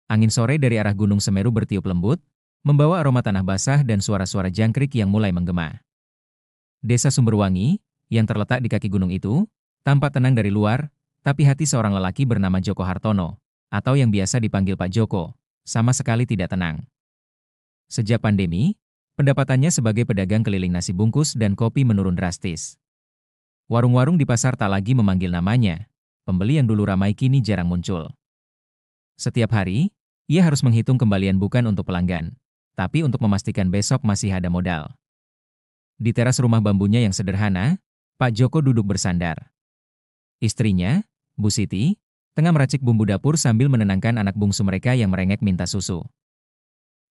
Angin sore dari arah Gunung Semeru bertiup lembut, membawa aroma tanah basah dan suara-suara jangkrik yang mulai menggema. Desa Sumberwangi, yang terletak di kaki gunung itu, tampak tenang dari luar, tapi hati seorang lelaki bernama Joko Hartono, atau yang biasa dipanggil Pak Joko, sama sekali tidak tenang. Sejak pandemi, pendapatannya sebagai pedagang keliling nasi bungkus dan kopi menurun drastis. Warung-warung di pasar tak lagi memanggil namanya, pembeli yang dulu ramai kini jarang muncul. Setiap hari, ia harus menghitung kembalian bukan untuk pelanggan, tapi untuk memastikan besok masih ada modal. Di teras rumah bambunya yang sederhana, Pak Joko duduk bersandar. Istrinya, Bu Siti, tengah meracik bumbu dapur sambil menenangkan anak bungsu mereka yang merengek minta susu.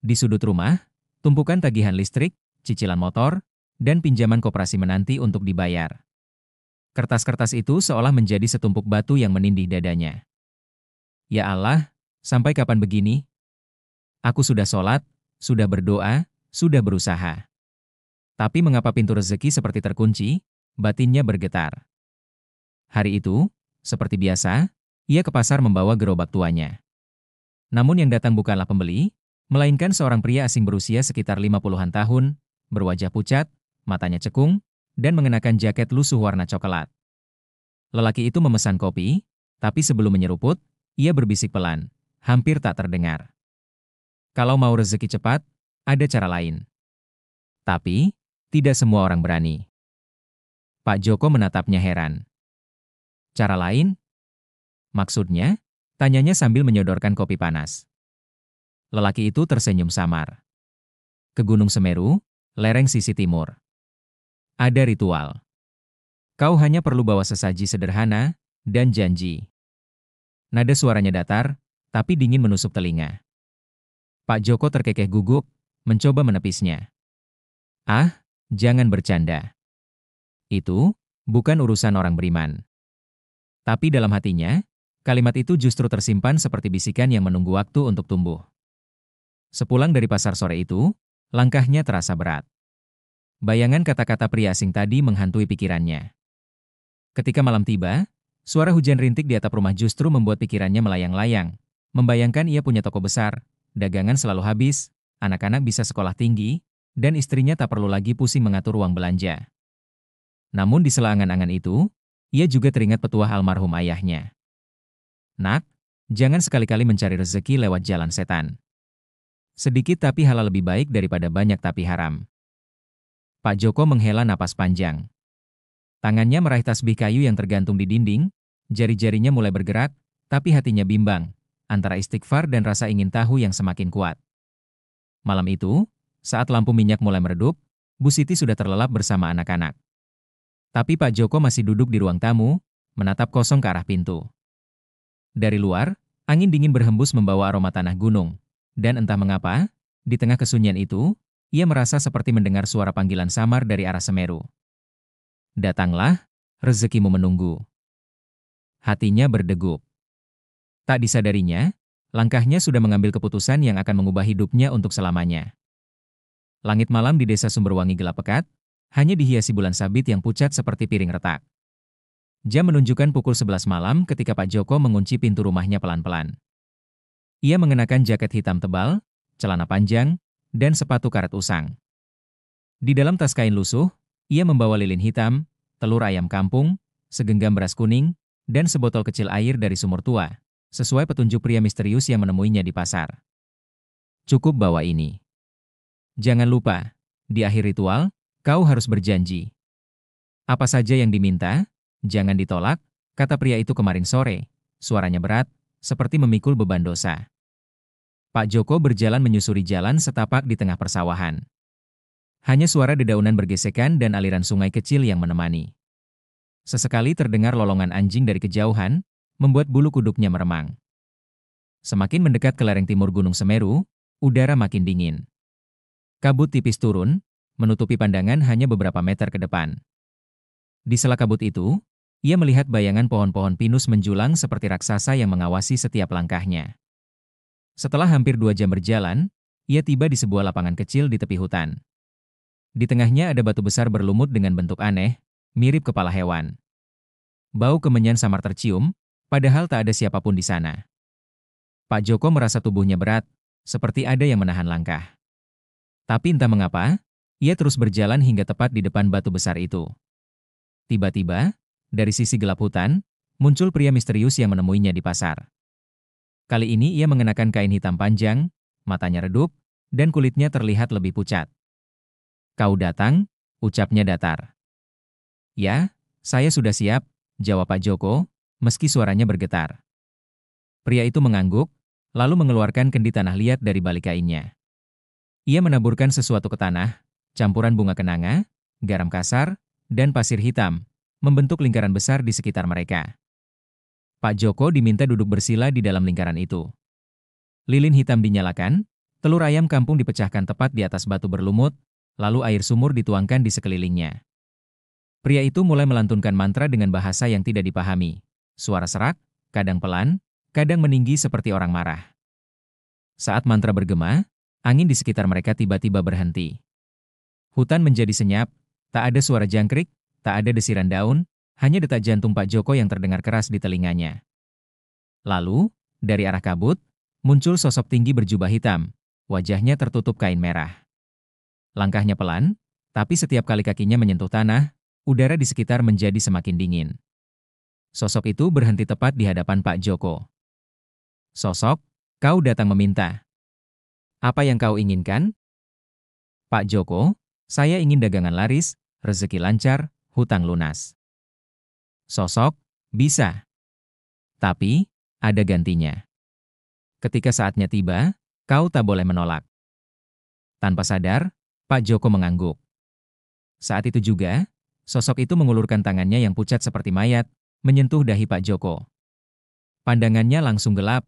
Di sudut rumah, tumpukan tagihan listrik, cicilan motor, dan pinjaman koperasi menanti untuk dibayar. Kertas-kertas itu seolah menjadi setumpuk batu yang menindih dadanya. Ya Allah, sampai kapan begini? Aku sudah sholat, sudah berdoa, sudah berusaha. Tapi mengapa pintu rezeki seperti terkunci? Batinnya bergetar. Hari itu, seperti biasa, ia ke pasar membawa gerobak tuanya. Namun yang datang bukanlah pembeli, melainkan seorang pria asing berusia sekitar 50-an tahun, berwajah pucat, matanya cekung, dan mengenakan jaket lusuh warna coklat. Lelaki itu memesan kopi, tapi sebelum menyeruput, ia berbisik pelan, hampir tak terdengar. Kalau mau rezeki cepat, ada cara lain. Tapi, tidak semua orang berani. Pak Joko menatapnya heran. Cara lain? Maksudnya? Tanyanya sambil menyodorkan kopi panas. Lelaki itu tersenyum samar. Ke Gunung Semeru, lereng sisi timur. Ada ritual. Kau hanya perlu bawa sesaji sederhana, dan janji. Nada suaranya datar, tapi dingin menusuk telinga. Pak Joko terkekeh gugup, mencoba menepisnya. Ah, jangan bercanda. Itu bukan urusan orang beriman. Tapi dalam hatinya, kalimat itu justru tersimpan seperti bisikan yang menunggu waktu untuk tumbuh. Sepulang dari pasar sore itu, langkahnya terasa berat. Bayangan kata-kata pria asing tadi menghantui pikirannya. Ketika malam tiba, suara hujan rintik di atap rumah justru membuat pikirannya melayang-layang. Membayangkan ia punya toko besar, dagangan selalu habis, anak-anak bisa sekolah tinggi, dan istrinya tak perlu lagi pusing mengatur uang belanja. Namun di sela angan-angan itu, ia juga teringat petuah almarhum ayahnya. Nak, jangan sekali-kali mencari rezeki lewat jalan setan. Sedikit tapi halal lebih baik daripada banyak tapi haram. Pak Joko menghela napas panjang. Tangannya meraih tasbih kayu yang tergantung di dinding, jari-jarinya mulai bergerak, tapi hatinya bimbang, antara istighfar dan rasa ingin tahu yang semakin kuat. Malam itu, saat lampu minyak mulai meredup, Bu Siti sudah terlelap bersama anak-anak. Tapi Pak Joko masih duduk di ruang tamu, menatap kosong ke arah pintu. Dari luar, angin dingin berhembus membawa aroma tanah gunung, dan entah mengapa, di tengah kesunyian itu, ia merasa seperti mendengar suara panggilan samar dari arah Semeru. Datanglah, rezekimu menunggu. Hatinya berdegup. Tak disadarinya, langkahnya sudah mengambil keputusan yang akan mengubah hidupnya untuk selamanya. Langit malam di desa Sumberwangi gelap pekat, hanya dihiasi bulan sabit yang pucat seperti piring retak. Jam menunjukkan pukul 11 malam ketika Pak Joko mengunci pintu rumahnya pelan-pelan. Ia mengenakan jaket hitam tebal, celana panjang, dan sepatu karet usang. Di dalam tas kain lusuh, ia membawa lilin hitam, telur ayam kampung, segenggam beras kuning, dan sebotol kecil air dari sumur tua, sesuai petunjuk pria misterius yang menemuinya di pasar. Cukup bawa ini. Jangan lupa, di akhir ritual, kau harus berjanji. Apa saja yang diminta, jangan ditolak, kata pria itu kemarin sore, suaranya berat, seperti memikul beban dosa. Pak Joko berjalan menyusuri jalan setapak di tengah persawahan. Hanya suara dedaunan bergesekan dan aliran sungai kecil yang menemani. Sesekali terdengar lolongan anjing dari kejauhan, membuat bulu kuduknya meremang. Semakin mendekat ke lereng timur Gunung Semeru, udara makin dingin. Kabut tipis turun, menutupi pandangan hanya beberapa meter ke depan. Di sela kabut itu, ia melihat bayangan pohon-pohon pinus menjulang seperti raksasa yang mengawasi setiap langkahnya. Setelah hampir 2 jam berjalan, ia tiba di sebuah lapangan kecil di tepi hutan. Di tengahnya ada batu besar berlumut dengan bentuk aneh, mirip kepala hewan. Bau kemenyan samar tercium, padahal tak ada siapapun di sana. Pak Joko merasa tubuhnya berat, seperti ada yang menahan langkah. Tapi entah mengapa, ia terus berjalan hingga tepat di depan batu besar itu. Tiba-tiba, dari sisi gelap hutan, muncul pria misterius yang menemuinya di pasar. Kali ini ia mengenakan kain hitam panjang, matanya redup, dan kulitnya terlihat lebih pucat. "Kau datang?" ucapnya datar. "Ya, saya sudah siap," jawab Pak Joko, meski suaranya bergetar. Pria itu mengangguk, lalu mengeluarkan kendi tanah liat dari balik kainnya. Ia menaburkan sesuatu ke tanah, campuran bunga kenanga, garam kasar, dan pasir hitam, membentuk lingkaran besar di sekitar mereka. Pak Joko diminta duduk bersila di dalam lingkaran itu. Lilin hitam dinyalakan, telur ayam kampung dipecahkan tepat di atas batu berlumut, lalu air sumur dituangkan di sekelilingnya. Pria itu mulai melantunkan mantra dengan bahasa yang tidak dipahami. Suara serak, kadang pelan, kadang meninggi seperti orang marah. Saat mantra bergema, angin di sekitar mereka tiba-tiba berhenti. Hutan menjadi senyap, tak ada suara jangkrik, tak ada desiran daun, hanya detak jantung Pak Joko yang terdengar keras di telinganya. Lalu, dari arah kabut, muncul sosok tinggi berjubah hitam, wajahnya tertutup kain merah. Langkahnya pelan, tapi setiap kali kakinya menyentuh tanah, udara di sekitar menjadi semakin dingin. Sosok itu berhenti tepat di hadapan Pak Joko. "Sosok, kau datang meminta. Apa yang kau inginkan?" "Pak Joko, saya ingin dagangan laris, rezeki lancar, hutang lunas." "Sosok, bisa. Tapi, ada gantinya. Ketika saatnya tiba, kau tak boleh menolak." Tanpa sadar, Pak Joko mengangguk. Saat itu juga, sosok itu mengulurkan tangannya yang pucat seperti mayat, menyentuh dahi Pak Joko. Pandangannya langsung gelap.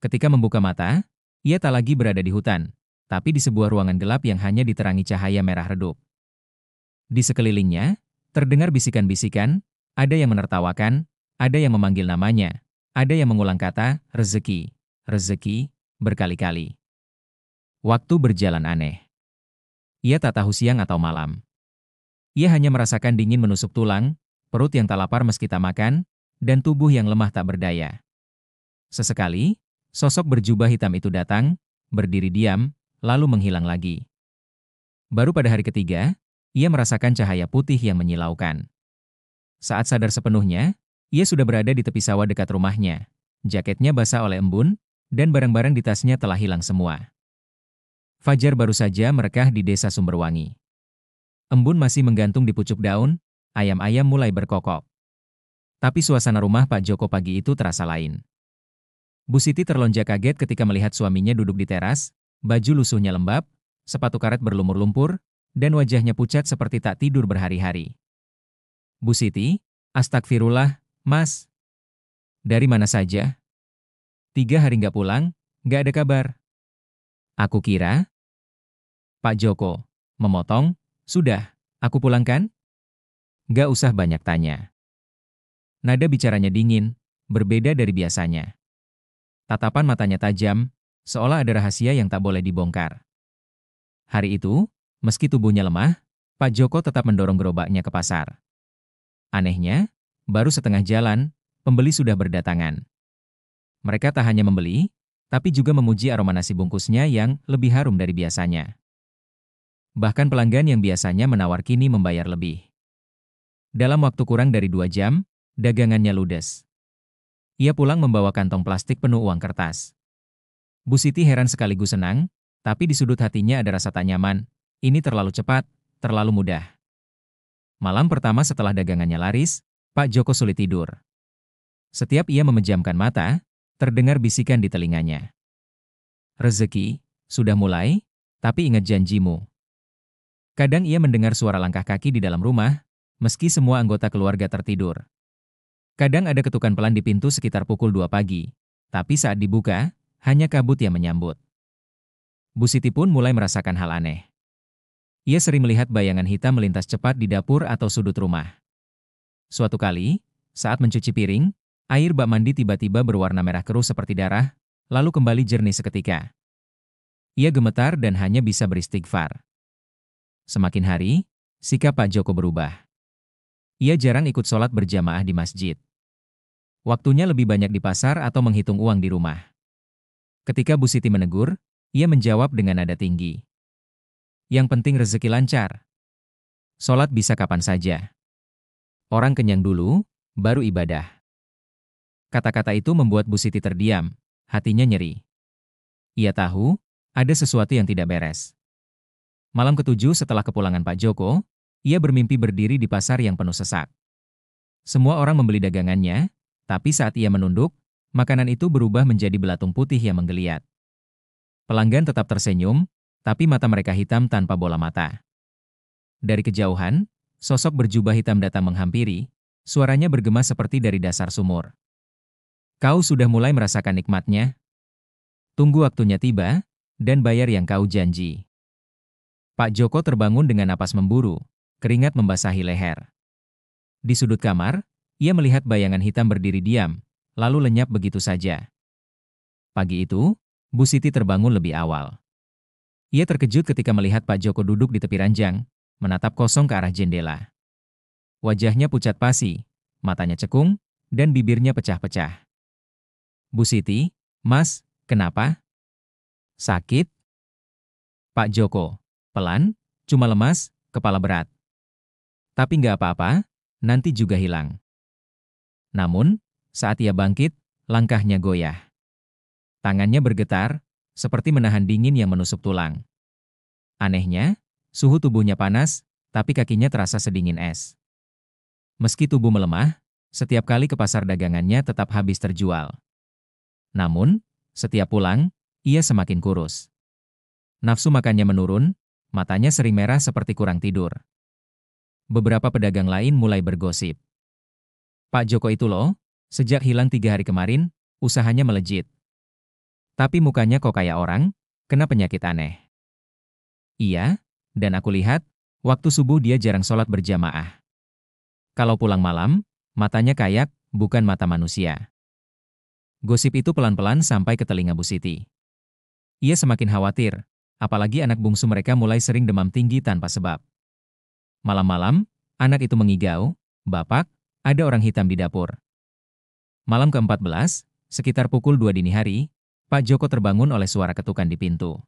Ketika membuka mata, ia tak lagi berada di hutan, tapi di sebuah ruangan gelap yang hanya diterangi cahaya merah redup. Di sekelilingnya, terdengar bisikan-bisikan, ada yang menertawakan, ada yang memanggil namanya, ada yang mengulang kata, rezeki, rezeki, berkali-kali. Waktu berjalan aneh. Ia tak tahu siang atau malam. Ia hanya merasakan dingin menusuk tulang, perut yang tak lapar meski tak makan, dan tubuh yang lemah tak berdaya. Sesekali, sosok berjubah hitam itu datang, berdiri diam, lalu menghilang lagi. Baru pada hari ketiga, ia merasakan cahaya putih yang menyilaukan. Saat sadar sepenuhnya, ia sudah berada di tepi sawah dekat rumahnya. Jaketnya basah oleh embun, dan barang-barang di tasnya telah hilang semua. Fajar baru saja merekah di desa Sumberwangi. Embun masih menggantung di pucuk daun, ayam-ayam mulai berkokok. Tapi suasana rumah Pak Joko pagi itu terasa lain. Bu Siti terlonjak kaget ketika melihat suaminya duduk di teras, baju lusuhnya lembab, sepatu karet berlumur lumpur, dan wajahnya pucat seperti tak tidur berhari-hari. "Bu Siti, astagfirullah, Mas. Dari mana saja? 3 hari nggak pulang, nggak ada kabar." "Aku kira..." Pak Joko memotong, "Sudah, aku pulang kan? Nggak usah banyak tanya." Nada bicaranya dingin, berbeda dari biasanya. Tatapan matanya tajam, seolah ada rahasia yang tak boleh dibongkar. Hari itu, meski tubuhnya lemah, Pak Joko tetap mendorong gerobaknya ke pasar. Anehnya, baru setengah jalan, pembeli sudah berdatangan. Mereka tak hanya membeli, tapi juga memuji aroma nasi bungkusnya yang lebih harum dari biasanya. Bahkan pelanggan yang biasanya menawar kini membayar lebih. Dalam waktu kurang dari 2 jam, dagangannya ludes. Ia pulang membawa kantong plastik penuh uang kertas. Bu Siti heran sekaligus senang, tapi di sudut hatinya ada rasa tak nyaman. Ini terlalu cepat, terlalu mudah. Malam pertama setelah dagangannya laris, Pak Joko sulit tidur. Setiap ia memejamkan mata, terdengar bisikan di telinganya. "Rezeki, sudah mulai, tapi ingat janjimu." Kadang ia mendengar suara langkah kaki di dalam rumah, meski semua anggota keluarga tertidur. Kadang ada ketukan pelan di pintu sekitar pukul 2 pagi, tapi saat dibuka, hanya kabut yang menyambut. Bu Siti pun mulai merasakan hal aneh. Ia sering melihat bayangan hitam melintas cepat di dapur atau sudut rumah. Suatu kali, saat mencuci piring, air bak mandi tiba-tiba berwarna merah keruh seperti darah, lalu kembali jernih seketika. Ia gemetar dan hanya bisa beristighfar. Semakin hari, sikap Pak Joko berubah. Ia jarang ikut sholat berjamaah di masjid. Waktunya lebih banyak di pasar atau menghitung uang di rumah. Ketika Bu Siti menegur, ia menjawab dengan nada tinggi. Yang penting rezeki lancar. Sholat bisa kapan saja. Orang kenyang dulu, baru ibadah. Kata-kata itu membuat Bu Siti terdiam, hatinya nyeri. Ia tahu, ada sesuatu yang tidak beres. Malam ketujuh setelah kepulangan Pak Joko, ia bermimpi berdiri di pasar yang penuh sesak. Semua orang membeli dagangannya, tapi saat ia menunduk, makanan itu berubah menjadi belatung putih yang menggeliat. Pelanggan tetap tersenyum, tapi mata mereka hitam tanpa bola mata. Dari kejauhan, sosok berjubah hitam datang menghampiri, suaranya bergema seperti dari dasar sumur. Kau sudah mulai merasakan nikmatnya? Tunggu waktunya tiba, dan bayar yang kau janji. Pak Joko terbangun dengan napas memburu, keringat membasahi leher. Di sudut kamar, ia melihat bayangan hitam berdiri diam, lalu lenyap begitu saja. Pagi itu, Bu Siti terbangun lebih awal. Ia terkejut ketika melihat Pak Joko duduk di tepi ranjang, menatap kosong ke arah jendela. Wajahnya pucat pasi, matanya cekung, dan bibirnya pecah-pecah. Bu Siti, Mas, kenapa? Sakit? Pak Joko, pelan, cuma lemas, kepala berat. Tapi nggak apa-apa, nanti juga hilang. Namun, saat ia bangkit, langkahnya goyah. Tangannya bergetar, seperti menahan dingin yang menusuk tulang. Anehnya, suhu tubuhnya panas, tapi kakinya terasa sedingin es. Meski tubuh melemah, setiap kali ke pasar dagangannya tetap habis terjual. Namun, setiap pulang, ia semakin kurus. Nafsu makannya menurun, matanya sering merah seperti kurang tidur. Beberapa pedagang lain mulai bergosip. Pak Joko itu loh, sejak hilang 3 hari kemarin, usahanya melejit. Tapi mukanya kok kayak orang, kena penyakit aneh. Iya, dan aku lihat, waktu subuh dia jarang sholat berjamaah. Kalau pulang malam, matanya kayak, bukan mata manusia. Gosip itu pelan-pelan sampai ke telinga Bu Siti. Ia semakin khawatir, apalagi anak bungsu mereka mulai sering demam tinggi tanpa sebab. Malam-malam, anak itu mengigau, "Bapak, ada orang hitam di dapur." Malam ke-14, sekitar pukul 2 dini hari, Pak Joko terbangun oleh suara ketukan di pintu.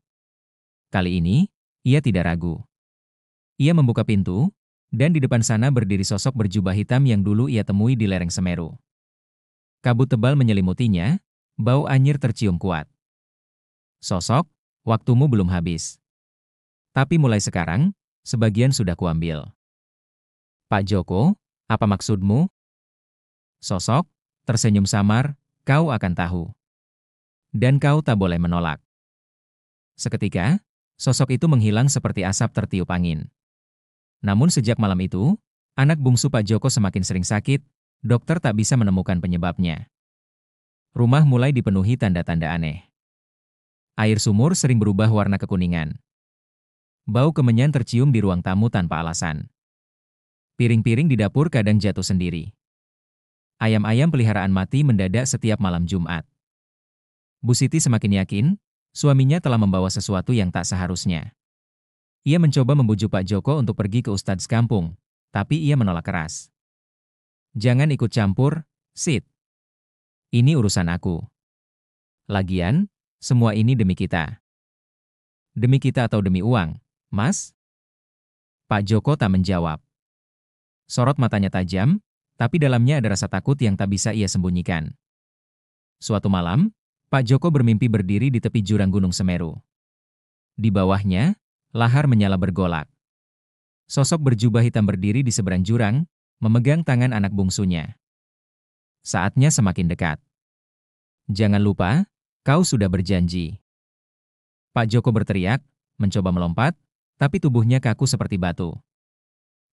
Kali ini, ia tidak ragu. Ia membuka pintu, dan di depan sana berdiri sosok berjubah hitam yang dulu ia temui di lereng Semeru. Kabut tebal menyelimutinya, bau anyir tercium kuat. Sosok, waktumu belum habis. Tapi mulai sekarang, sebagian sudah kuambil. Pak Joko, apa maksudmu? Sosok, tersenyum samar, kau akan tahu. Dan kau tak boleh menolak. Seketika, sosok itu menghilang seperti asap tertiup angin. Namun sejak malam itu, anak bungsu Pak Joko semakin sering sakit, dokter tak bisa menemukan penyebabnya. Rumah mulai dipenuhi tanda-tanda aneh. Air sumur sering berubah warna kekuningan. Bau kemenyan tercium di ruang tamu tanpa alasan. Piring-piring di dapur kadang jatuh sendiri. Ayam-ayam peliharaan mati mendadak setiap malam Jumat. Bu Siti semakin yakin, suaminya telah membawa sesuatu yang tak seharusnya. Ia mencoba membujuk Pak Joko untuk pergi ke Ustadz kampung, tapi ia menolak keras. Jangan ikut campur, Sid. Ini urusan aku. Lagian, semua ini demi kita. Demi kita atau demi uang, Mas? Pak Joko tak menjawab. Sorot matanya tajam, tapi dalamnya ada rasa takut yang tak bisa ia sembunyikan. Suatu malam, Pak Joko bermimpi berdiri di tepi jurang Gunung Semeru. Di bawahnya, lahar menyala bergolak. Sosok berjubah hitam berdiri di seberang jurang, memegang tangan anak bungsunya. Saatnya semakin dekat. Jangan lupa, kau sudah berjanji. Pak Joko berteriak, mencoba melompat, tapi tubuhnya kaku seperti batu.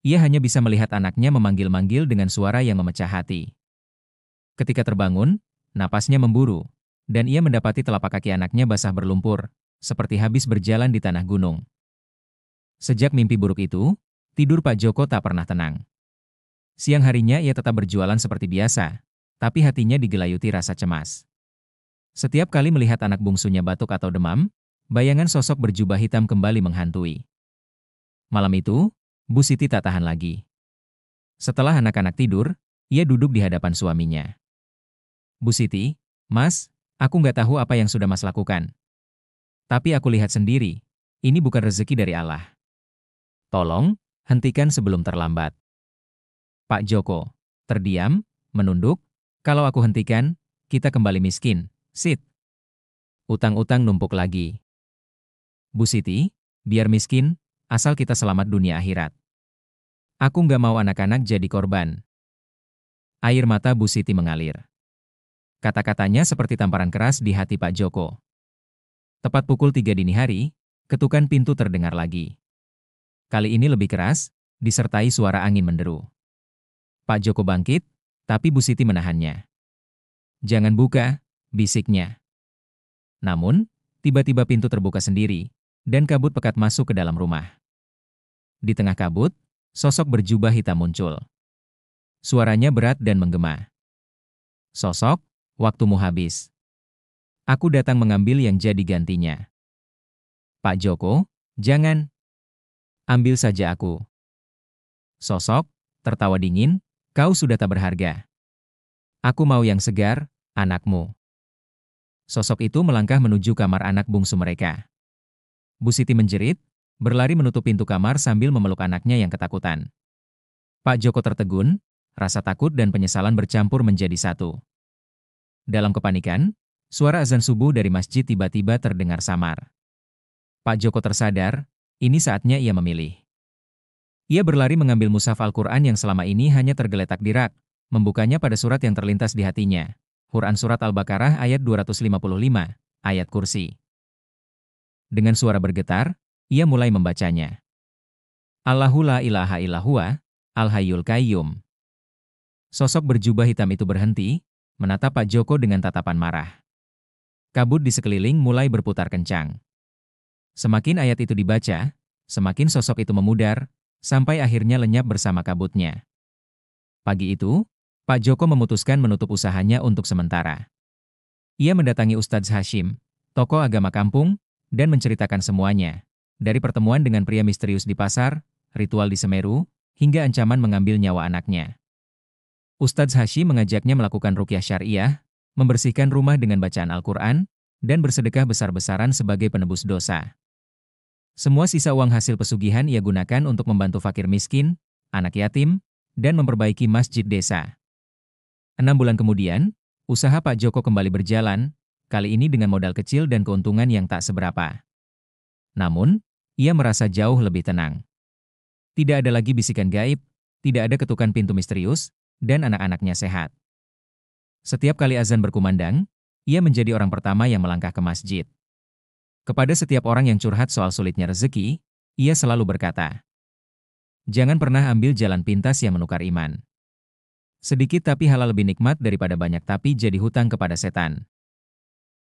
Ia hanya bisa melihat anaknya memanggil-manggil dengan suara yang memecah hati. Ketika terbangun, napasnya memburu, dan ia mendapati telapak kaki anaknya basah berlumpur, seperti habis berjalan di tanah gunung. Sejak mimpi buruk itu, tidur Pak Joko tak pernah tenang. Siang harinya ia tetap berjualan seperti biasa, tapi hatinya digelayuti rasa cemas. Setiap kali melihat anak bungsunya batuk atau demam, bayangan sosok berjubah hitam kembali menghantui. Malam itu, Bu Siti tak tahan lagi. Setelah anak-anak tidur, ia duduk di hadapan suaminya. Bu Siti, Mas, Aku nggak tahu apa yang sudah Mas lakukan. Tapi aku lihat sendiri, ini bukan rezeki dari Allah. Tolong, hentikan sebelum terlambat. Pak Joko, terdiam, menunduk, kalau aku hentikan, kita kembali miskin. Sit. Utang-utang numpuk lagi. Bu Siti, biar miskin, asal kita selamat dunia akhirat. Aku nggak mau anak-anak jadi korban. Air mata Bu Siti mengalir. Kata-katanya seperti tamparan keras di hati Pak Joko. Tepat pukul 3 dini hari, ketukan pintu terdengar lagi. Kali ini lebih keras, disertai suara angin menderu. Pak Joko bangkit, tapi Bu Siti menahannya. Jangan buka, bisiknya. Namun, tiba-tiba pintu terbuka sendiri, dan kabut pekat masuk ke dalam rumah. Di tengah kabut, sosok berjubah hitam muncul. Suaranya berat dan menggema. Sosok, waktumu habis. Aku datang mengambil yang jadi gantinya. Pak Joko, jangan. Ambil saja aku. Sosok, tertawa dingin, kau sudah tak berharga. Aku mau yang segar, anakmu. Sosok itu melangkah menuju kamar anak bungsu mereka. Bu Siti menjerit, berlari menutup pintu kamar sambil memeluk anaknya yang ketakutan. Pak Joko tertegun, rasa takut dan penyesalan bercampur menjadi satu. Dalam kepanikan, suara azan subuh dari masjid tiba-tiba terdengar samar. Pak Joko tersadar, ini saatnya ia memilih. Ia berlari mengambil mushaf Al-Quran yang selama ini hanya tergeletak di rak, membukanya pada surat yang terlintas di hatinya. Quran Surat Al-Baqarah ayat 255, ayat kursi. Dengan suara bergetar, ia mulai membacanya. Allahu la ilaha illahuwa, al-hayyul qayyum. Sosok berjubah hitam itu berhenti, menatap Pak Joko dengan tatapan marah. Kabut di sekeliling mulai berputar kencang. Semakin ayat itu dibaca, semakin sosok itu memudar, sampai akhirnya lenyap bersama kabutnya. Pagi itu, Pak Joko memutuskan menutup usahanya untuk sementara. Ia mendatangi Ustadz Hashim, tokoh agama kampung, dan menceritakan semuanya, dari pertemuan dengan pria misterius di pasar, ritual di Semeru, hingga ancaman mengambil nyawa anaknya. Ustadz Hashim mengajaknya melakukan ruqyah syariah, membersihkan rumah dengan bacaan Al-Quran, dan bersedekah besar-besaran sebagai penebus dosa. Semua sisa uang hasil pesugihan ia gunakan untuk membantu fakir miskin, anak yatim, dan memperbaiki masjid desa. 6 bulan kemudian, usaha Pak Joko kembali berjalan, kali ini dengan modal kecil dan keuntungan yang tak seberapa. Namun, ia merasa jauh lebih tenang. Tidak ada lagi bisikan gaib, tidak ada ketukan pintu misterius, dan anak-anaknya sehat. Setiap kali azan berkumandang, ia menjadi orang pertama yang melangkah ke masjid. Kepada setiap orang yang curhat soal sulitnya rezeki, ia selalu berkata, "Jangan pernah ambil jalan pintas yang menukar iman. Sedikit tapi halal lebih nikmat daripada banyak tapi jadi hutang kepada setan."